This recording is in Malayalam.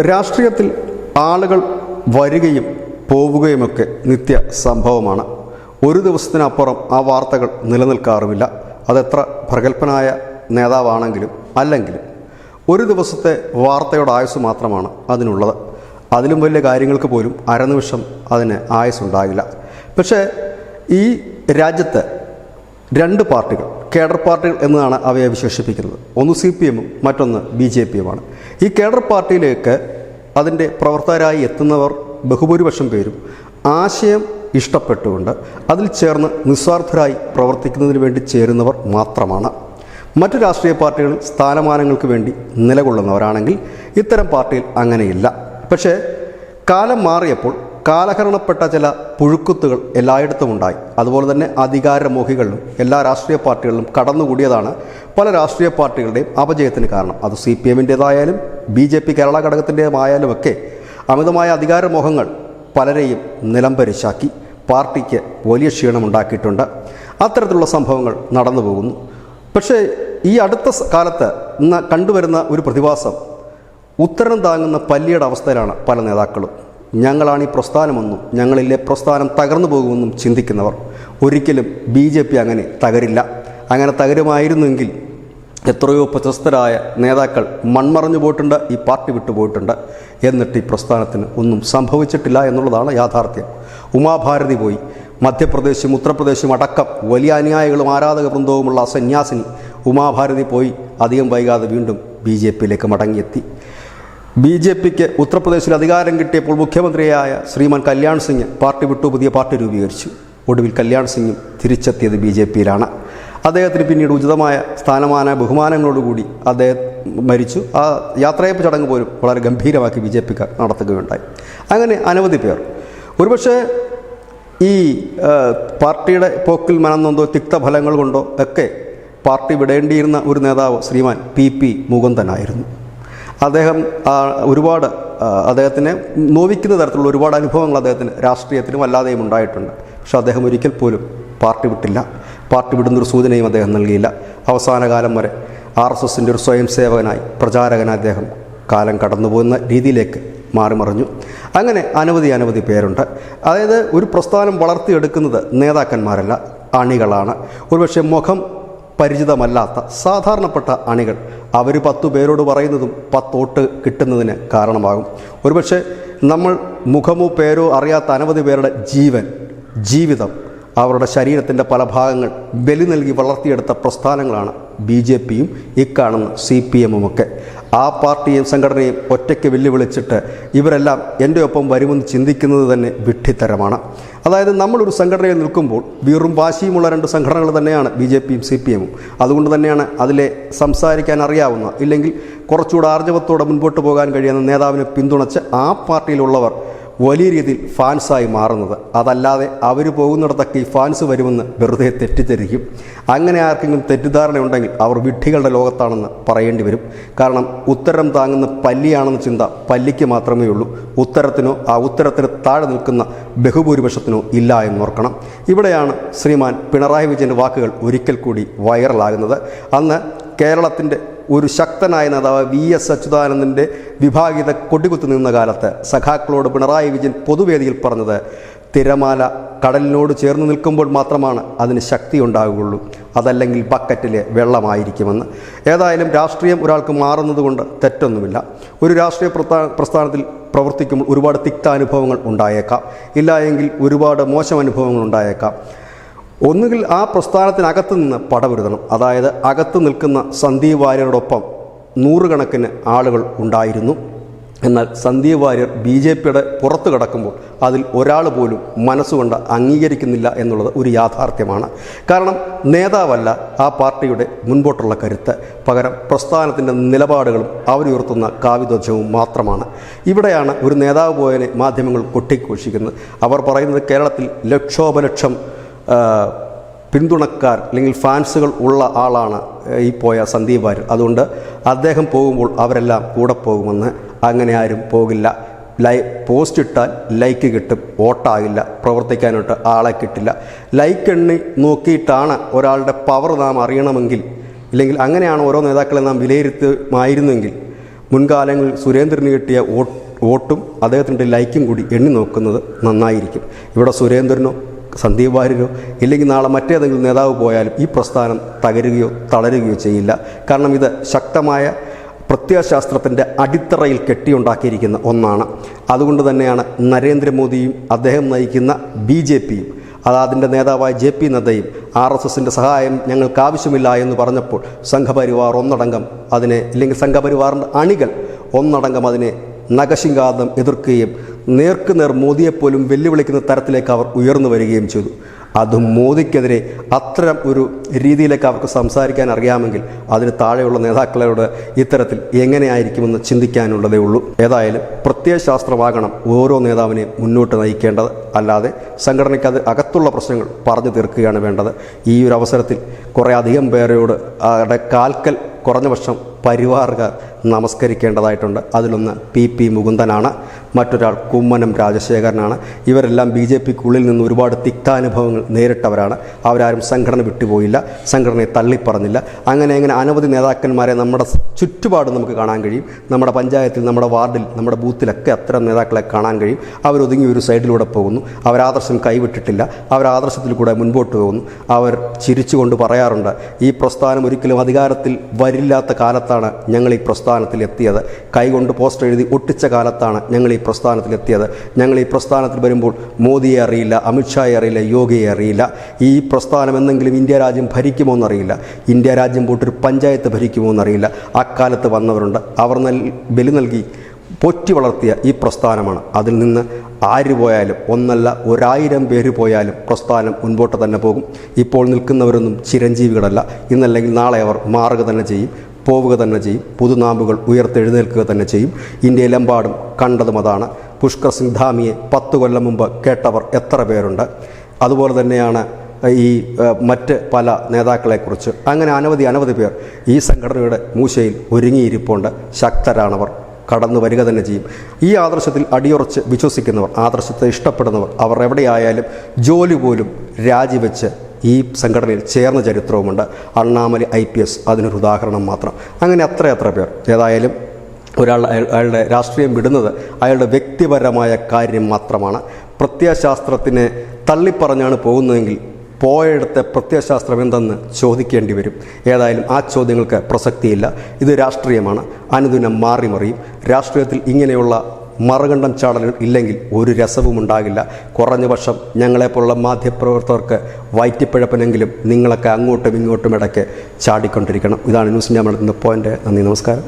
രാഷ്ട്രീയത്തിൽ ആളുകൾ വരികയും പോവുകയുമൊക്കെ നിത്യ സംഭവമാണ്. ഒരു ദിവസത്തിനപ്പുറം ആ വാർത്തകൾ നിലനിൽക്കാറുമില്ല. അതെത്ര പ്രഗത്ഭനായ നേതാവാണെങ്കിലും അല്ലെങ്കിലും ഒരു ദിവസത്തെ വാർത്തയുടെ ആയുസ് മാത്രമാണ് അതിനുള്ളത്. അതിലും വലിയ കാര്യങ്ങൾക്ക് പോലും അരനിമിഷം അതിന് ആയുസ്സുണ്ടാകില്ല. പക്ഷേ ഈ രാജ്യത്ത് രണ്ട് പാർട്ടികൾ, കേഡർ പാർട്ടികൾ എന്നതാണ് അവയെ വിശേഷിപ്പിക്കുന്നത്. ഒന്ന് CPM ഉം മറ്റൊന്ന് BJP യുമാണ്. ഈ കേഡർ പാർട്ടിയിലേക്ക് അതിൻ്റെ പ്രവർത്തകരായി എത്തുന്നവർ ബഹുഭൂരിപക്ഷം പേരും ആശയം ഇഷ്ടപ്പെട്ടുകൊണ്ട് അതിൽ ചേർന്ന് നിസ്വാർത്ഥരായി പ്രവർത്തിക്കുന്നതിന് വേണ്ടി ചേരുന്നവർ മാത്രമാണ്. മറ്റു രാഷ്ട്രീയ പാർട്ടികളിൽ സ്ഥാനമാനങ്ങൾക്ക് വേണ്ടി നിലകൊള്ളുന്നവരാണെങ്കിൽ ഇത്തരം പാർട്ടിയിൽ അങ്ങനെയില്ല. പക്ഷേ കാലം മാറിയപ്പോൾ കാലഹരണപ്പെട്ട ചില പുഴുക്കുത്തുകൾ എല്ലായിടത്തും ഉണ്ടായി. അതുപോലെ തന്നെ അധികാരമോഹികളിലും എല്ലാ രാഷ്ട്രീയ പാർട്ടികളിലും കടന്നുകൂടിയതാണ് പല രാഷ്ട്രീയ പാർട്ടികളുടെയും അപജയത്തിന് കാരണം. അത് CPM-ൻ്റേതായാലും BJP കേരള ഘടകത്തിൻ്റെതായാലും ഒക്കെ അമിതമായ അധികാരമോഹങ്ങൾ പലരെയും നിലംപരിശാക്കി പാർട്ടിക്ക് വലിയ ക്ഷീണമുണ്ടാക്കിയിട്ടുണ്ട്. അത്തരത്തിലുള്ള സംഭവങ്ങൾ നടന്നു പോകുന്നു. പക്ഷേ ഈ അടുത്ത കാലത്ത് കണ്ടുവരുന്ന ഒരു പ്രതിഭാസം, ഉത്തരം താങ്ങുന്ന പല്ലിയുടെ അവസ്ഥയിലാണ് പല നേതാക്കളും. ഞങ്ങളാണ് ഈ പ്രസ്ഥാനമെന്നും ഞങ്ങളിലെ പ്രസ്ഥാനം തകർന്നു പോകുമെന്നും ചിന്തിക്കുന്നവർ. ഒരിക്കലും BJP അങ്ങനെ തകരില്ല. അങ്ങനെ തകരുമായിരുന്നെങ്കിൽ എത്രയോ പ്രശസ്തരായ നേതാക്കൾ മൺമറഞ്ഞു പോയിട്ടുണ്ട്, ഈ പാർട്ടി വിട്ടുപോയിട്ടുണ്ട്. എന്നിട്ട് ഈ പ്രസ്ഥാനത്തിന് ഒന്നും സംഭവിച്ചിട്ടില്ല എന്നുള്ളതാണ് യാഥാർത്ഥ്യം. ഉമാഭാരതി പോയി. മധ്യപ്രദേശും ഉത്തർപ്രദേശും അടക്കം വലിയ അനുയായികളും ആരാധക വൃന്ദവുമുള്ള സന്യാസിനി ഉമാഭാരതി പോയി അധികം വൈകാതെ വീണ്ടും BJP-യിലേക്ക് മടങ്ങിയെത്തി. BJP-ക്ക് ഉത്തർപ്രദേശിൽ അധികാരം കിട്ടിയപ്പോൾ മുഖ്യമന്ത്രിയായ ശ്രീമാൻ കല്യാൺ സിംഗ് പാർട്ടി വിട്ടു പുതിയ പാർട്ടി രൂപീകരിച്ചു. ഒടുവിൽ കല്യാൺ സിംഗും തിരിച്ചെത്തിയത് BJP-യിലാണ്. അദ്ദേഹത്തിന് പിന്നീട് ഉചിതമായ സ്ഥാനമാന ബഹുമാനങ്ങളോടുകൂടി അദ്ദേഹം മരിച്ചു. ആ യാത്രയപ്പ് ചടങ്ങ് പോലും വളരെ ഗംഭീരമാക്കി BJP-ക്കാർ നടത്തുകയുണ്ടായി. അങ്ങനെ അനവധി പേർ ഒരുപക്ഷെ ഈ പാർട്ടിയുടെ പോക്കിൽ മനംനൊന്തോ തിക്തഫലങ്ങൾ കൊണ്ടോ ഒക്കെ പാർട്ടി വിടേണ്ടിയിരുന്ന ഒരു നേതാവ് ശ്രീമാൻ PP മുകുന്ദനായിരുന്നു. അദ്ദേഹം ഒരുപാട് അദ്ദേഹത്തിനെ നോവിക്കുന്ന തരത്തിലുള്ള ഒരുപാട് അനുഭവങ്ങൾ അദ്ദേഹത്തിന് രാഷ്ട്രീയത്തിലും അല്ലാതെയും ഉണ്ടായിട്ടുണ്ട്. പക്ഷെ അദ്ദേഹം ഒരിക്കൽ പോലും പാർട്ടി വിട്ടില്ല. പാർട്ടി വിടുന്നൊരു സൂചനയും അദ്ദേഹം നൽകിയില്ല. അവസാന കാലം വരെ RSSൻ്റെ ഒരു സ്വയം സേവകനായി പ്രചാരകനായി അദ്ദേഹം കാലം കടന്നുപോകുന്ന രീതിയിലേക്ക് മാറിമറിഞ്ഞു. അങ്ങനെ അനവധി പേരുണ്ട്. അതായത് ഒരു പ്രസ്ഥാനം വളർത്തിയെടുക്കുന്നത് നേതാക്കന്മാരല്ല, അണികളാണ്. ഒരുപക്ഷെ മുഖം പരിചിതമല്ലാത്ത സാധാരണപ്പെട്ട അണികൾ അവർ 10 പേരോട് പറയുന്നതും 10 വോട്ട് കിട്ടുന്നതിന് കാരണമാകും. ഒരുപക്ഷെ നമ്മൾ മുഖമോ പേരോ അറിയാത്ത അനവധി പേരുടെ ജീവിതം, അവരുടെ ശരീരത്തിൻ്റെ പല ഭാഗങ്ങൾ ബലി നൽകി വളർത്തിയെടുത്ത പ്രസ്ഥാനങ്ങളാണ് BJP-യും ഇക്കാണുന്ന CPM-ഉമൊക്കെ. ആ പാർട്ടിയെയും സംഘടനയും ഒറ്റയ്ക്ക് വെല്ലുവിളിച്ചിട്ട് ഇവരെല്ലാം എൻ്റെ ഒപ്പം വരുമെന്ന് ചിന്തിക്കുന്നത് തന്നെ വിഡ്ഢിത്തരമാണ്. അതായത് നമ്മളൊരു സംഘടനയിൽ നിൽക്കുമ്പോൾ വീറും വാശിയുമുള്ള രണ്ട് സംഘടനകൾ തന്നെയാണ് BJP-യും CPM-ഉം. അതുകൊണ്ട് തന്നെയാണ് അതിലെ സംസാരിക്കാൻ അറിയാവുന്ന, ഇല്ലെങ്കിൽ കുറച്ചുകൂടെ ആർജവത്തോടെ മുൻപോട്ട് പോകാൻ കഴിയുന്ന നേതാവിനെ പിന്തുണച്ച് ആ പാർട്ടിയിലുള്ളവർ വലിയ രീതിയിൽ ഫാൻസായി മാറുന്നത്. അതല്ലാതെ അവർ പോകുന്നിടത്തൊക്കെ ഈ ഫാൻസ് വരുമെന്ന് വെറുതെ തെറ്റിദ്ധരിക്കും. അങ്ങനെ ആർക്കെങ്കിലും തെറ്റിദ്ധാരണയുണ്ടെങ്കിൽ അവർ വിഡ്ഢികളുടെ ലോകത്താണെന്ന് പറയേണ്ടി വരും. കാരണം ഉത്തരം താങ്ങുന്ന പല്ലിയാണെന്ന ചിന്ത പല്ലിക്ക് മാത്രമേ ഉള്ളൂ. ഉത്തരത്തിനോ ആ ഉത്തരത്തിന് താഴെ നിൽക്കുന്ന ബഹുഭൂരിപക്ഷത്തിനോ ഇല്ല എന്നോർക്കണം. ഇവിടെയാണ് ശ്രീമാൻ പിണറായി വിജയൻ്റെ വാക്കുകൾ ഒരിക്കൽ കൂടി വൈറലാകുന്നത്. അന്ന് കേരളത്തിൻ്റെ ഒരു ശക്തനായ നേതാവ് VS അച്യുതാനന്ദൻ്റെ വിഭാഗീയത കൊടികുത്തി നിന്ന കാലത്ത് സഖാക്കളോട് പിണറായി വിജയൻ പൊതുവേദിയിൽ പറഞ്ഞത്, തിരമാല കടലിനോട് ചേർന്ന് നിൽക്കുമ്പോൾ മാത്രമാണ് അതിന് ശക്തി ഉണ്ടാകുകയുള്ളൂ, അതല്ലെങ്കിൽ ബക്കറ്റിലെ വെള്ളമായിരിക്കുമെന്ന്. ഏതായാലും രാഷ്ട്രീയം ഒരാൾക്ക് മാറുന്നത് കൊണ്ട് തെറ്റൊന്നുമില്ല. ഒരു രാഷ്ട്രീയ പ്രസ്ഥാനത്തിൽ പ്രവർത്തിക്കുമ്പോൾ ഒരുപാട് തിക്താനുഭവങ്ങൾ ഉണ്ടായേക്കാം, ഇല്ല എങ്കിൽ ഒരുപാട് മോശം അനുഭവങ്ങൾ ഉണ്ടായേക്കാം. ഒന്നുകിൽ ആ പ്രസ്ഥാനത്തിനകത്ത് നിന്ന് പടപൊരുതണം. അതായത് അകത്ത് നിൽക്കുന്ന സന്ദീപ് വാര്യരോടൊപ്പം 100 കണക്കിന് ആളുകൾ ഉണ്ടായിരുന്നു. എന്നാൽ സന്ദീപ് വാര്യർ BJP-യുടെ പുറത്ത് കിടക്കുമ്പോൾ അതിൽ ഒരാൾ പോലും മനസ്സുകൊണ്ട് അംഗീകരിക്കുന്നില്ല എന്നുള്ളത് ഒരു യാഥാർത്ഥ്യമാണ്. കാരണം നേതാവല്ല ആ പാർട്ടിയുടെ മുൻപോട്ടുള്ള കരുത്ത്, പകരം പ്രസ്ഥാനത്തിൻ്റെ നിലപാടുകളും അവരുയർത്തുന്ന കാവ്യധ്വജവും മാത്രമാണ്. ഇവിടെയാണ് ഒരു നേതാവ് പോയതിനെ മാധ്യമങ്ങൾ കൊട്ടിഘോഷിക്കുന്നത്. അവർ പറയുന്നത് കേരളത്തിൽ ലക്ഷോപലക്ഷം പിന്തുണക്കാർ അല്ലെങ്കിൽ ഫാൻസുകൾ ഉള്ള ആളാണ് ഈ പോയ സന്ദീപ് വാര്യർ. അതുകൊണ്ട് അദ്ദേഹം പോകുമ്പോൾ അവരെല്ലാം കൂടെ പോകുമെന്ന്. അങ്ങനെ ആരും പോകില്ല. പോസ്റ്റ് ഇട്ടാൽ ലൈക്ക് കിട്ടും, വോട്ടാകില്ല. പ്രവർത്തിക്കാനായിട്ട് ആളെ കിട്ടില്ല. ലൈക്ക് എണ്ണി നോക്കിയിട്ടാണ് ഒരാളുടെ പവർ നാം അറിയണമെങ്കിൽ, ഇല്ലെങ്കിൽ അങ്ങനെയാണ് ഓരോ നേതാക്കളെ നാം വിലയിരുത്തുമായിരുന്നെങ്കിൽ മുൻകാലങ്ങളിൽ സുരേന്ദ്രന് കിട്ടിയ വോട്ടും അദ്ദേഹത്തിൻ്റെ ലൈക്കും കൂടി എണ്ണി നോക്കുന്നത് നന്നായിരിക്കും. ഇവിടെ സുരേന്ദ്രനോ സന്ദീപ് വാര്യരോ ഇല്ലെങ്കിൽ നാളെ മറ്റേതെങ്കിലും നേതാവ് പോയാലും ഈ പ്രസ്ഥാനം തകരുകയോ തളരുകയോ ചെയ്യില്ല. കാരണം ഇത് ശക്തമായ പ്രത്യയശാസ്ത്രത്തിൻ്റെ അടിത്തറയിൽ കെട്ടിയുണ്ടാക്കിയിരിക്കുന്ന ഒന്നാണ്. അതുകൊണ്ട് തന്നെയാണ് നരേന്ദ്രമോദിയും അദ്ദേഹം നയിക്കുന്ന BJPയും അതിൻ്റെ നേതാവായ JP നദ്ദയും RSSൻ്റെ സഹായം ഞങ്ങൾക്ക് ആവശ്യമില്ല എന്ന് പറഞ്ഞപ്പോൾ സംഘപരിവാർ ഒന്നടങ്കം അതിനെ, ഇല്ലെങ്കിൽ സംഘപരിവാറിൻ്റെ അണികൾ ഒന്നടങ്കം അതിനെ നഖശിങ്കാന്തം എതിർക്കുകയും നേർക്കുനേർ മോദിയെപ്പോലും വെല്ലുവിളിക്കുന്ന തരത്തിലേക്ക് അവർ ഉയർന്നു വരികയും ചെയ്തു. അതും മോദിക്കെതിരെ അത്തരം ഒരു രീതിയിലേക്ക് അവർക്ക് സംസാരിക്കാൻ അറിയാമെങ്കിൽ അതിന് താഴെയുള്ള നേതാക്കളോട് ഇത്തരത്തിൽ എങ്ങനെയായിരിക്കുമെന്ന് ചിന്തിക്കാനുള്ളതേ ഉള്ളൂ. ഏതായാലും പ്രത്യയശാസ്ത്രമാകണം ഓരോ നേതാവിനെയും മുന്നോട്ട് നയിക്കേണ്ടത്, അല്ലാതെ സംഘടനയ്ക്ക് അത് അകത്തുള്ള പ്രശ്നങ്ങൾ പറഞ്ഞു തീർക്കുകയാണ് വേണ്ടത്. ഈ ഒരു അവസരത്തിൽ കുറേ അധികം പേരോട് അവരുടെ കാൽക്കൽ കുറഞ്ഞ പക്ഷം പരിവാറുകാർ നമസ്കരിക്കേണ്ടതായിട്ടുണ്ട്. അതിലൊന്ന് PP മുകുന്ദനാണ്, മറ്റൊരാൾ കുമ്മനം രാജശേഖരനാണ്. ഇവരെല്ലാം BJPക്കുള്ളിൽ നിന്ന് ഒരുപാട് തിക്താനുഭവങ്ങൾ നേരിട്ടവരാണ്. അവരാരും സംഘടന വിട്ടുപോയില്ല, സംഘടനയെ തള്ളിപ്പറഞ്ഞില്ല. അങ്ങനെ അനവധി നേതാക്കന്മാരെ നമ്മുടെ ചുറ്റുപാട് നമുക്ക് കാണാൻ കഴിയും. നമ്മുടെ പഞ്ചായത്തിൽ, നമ്മുടെ വാർഡിൽ, നമ്മുടെ ബൂത്തിലൊക്കെ അത്തരം നേതാക്കളെ കാണാൻ കഴിയും. അവരൊതുങ്ങി ഒരു സൈഡിലൂടെ പോകുന്നു. അവരാദർശം കൈവിട്ടിട്ടില്ല, അവരാദർശത്തിൽ കൂടെ മുൻപോട്ട് പോകുന്നു. അവർ ചിരിച്ചുകൊണ്ട് പറയാറുണ്ട്, ഈ പ്രസ്ഥാനം ഒരിക്കലും അധികാരത്തിൽ വരില്ലാത്ത കാലത്താണ് ഞങ്ങൾ ഈ പ്രസ്ഥാനത്തിൽ എത്തിയത്. കൈകൊണ്ട് പോസ്റ്റർ എഴുതി ഒട്ടിച്ച കാലത്താണ് ഞങ്ങൾ ഈ പ്രസ്ഥാനത്തിലെത്തിയത്. ഞങ്ങൾ ഈ പ്രസ്ഥാനത്തിൽ വരുമ്പോൾ മോദിയെ അറിയില്ല, അമിത്ഷായെ അറിയില്ല, യോഗിയെ അറിയില്ല. ഈ പ്രസ്ഥാനം എന്തെങ്കിലും ഇന്ത്യ രാജ്യം ഭരിക്കുമോ എന്നറിയില്ല, ഇന്ത്യ രാജ്യം പോയിട്ടൊരു പഞ്ചായത്ത് ഭരിക്കുമോ എന്നറിയില്ല. അക്കാലത്ത് വന്നവരുണ്ട്. അവർ ബലി നൽകി പോറ്റി വളർത്തിയ ഈ പ്രസ്ഥാനമാണ്. അതിൽ നിന്ന് ആര് പോയാലും, ഒന്നല്ല 1000 പേര് പോയാലും പ്രസ്ഥാനം മുൻപോട്ട് തന്നെ പോകും. ഇപ്പോൾ നിൽക്കുന്നവരൊന്നും ചിരഞ്ജീവികളല്ല. ഇന്നല്ലെങ്കിൽ നാളെ അവർ മാറുക തന്നെ ചെയ്യും, പോവുക തന്നെ ചെയ്യും. പുതുനാമ്പുകൾ ഉയർത്തെഴുന്നേൽക്കുക തന്നെ ചെയ്യും. ഇന്ത്യയിലെമ്പാടും കണ്ടതും അതാണ്. പുഷ്കർ സിംഗ് ധാമിയെ 10 കൊല്ലം മുമ്പ് കേട്ടവർ എത്ര പേരുണ്ട്. അതുപോലെ തന്നെയാണ് ഈ മറ്റ് പല നേതാക്കളെക്കുറിച്ച്. അങ്ങനെ അനവധി പേർ ഈ സംഘടനയുടെ മൂശയിൽ ഒരുങ്ങിയിരിപ്പുണ്ട്. ശക്തരാണവർ, കടന്നു വരിക തന്നെ ചെയ്യും. ഈ ആദർശത്തിൽ അടിയുറച്ച് വിശ്വസിക്കുന്നവർ, ആദർശത്തെ ഇഷ്ടപ്പെടുന്നവർ, അവർ എവിടെയായാലും ജോലി പോലും രാജിവെച്ച് ഈ സംഘടനയിൽ ചേർന്ന ചരിത്രവുമുണ്ട്. അണ്ണാമലൈ IPS അതിനൊരു ഉദാഹരണം മാത്രം. അങ്ങനെ എത്ര പേർ. ഏതായാലും ഒരാൾ അയാളുടെ രാഷ്ട്രീയം വിടുന്നത് അയാളുടെ വ്യക്തിപരമായ കാര്യം മാത്രമാണ്. പ്രത്യയശാസ്ത്രത്തിനെ തള്ളിപ്പറഞ്ഞാണ് പോകുന്നതെങ്കിൽ പോയെടുത്ത പ്രത്യയശാസ്ത്രം എന്തെന്ന് ചോദിക്കേണ്ടി വരും. ഏതായാലും ആ ചോദ്യങ്ങൾക്ക് പ്രസക്തിയില്ല. ഇത് രാഷ്ട്രീയമാണ്, അനുദിനം മാറിമറിയും. രാഷ്ട്രീയത്തിൽ ഇങ്ങനെയുള്ള മറുകണ്ഠം ചാടലുകൾ ഇല്ലെങ്കിൽ ഒരു രസവും ഉണ്ടാകില്ല. കുറഞ്ഞ പക്ഷം ഞങ്ങളെപ്പോലുള്ള മാധ്യമപ്രവർത്തകർക്ക് വയറ്റിപ്പിഴപ്പനെങ്കിലും നിങ്ങളൊക്കെ അങ്ങോട്ടും ഇങ്ങോട്ടും ഇടയ്ക്ക് ചാടിക്കൊണ്ടിരിക്കണം. ഇതാണ് ന്യൂസ് ഞാൻ നടത്തുന്ന പോയിൻ്റ്. നന്ദി, നമസ്കാരം.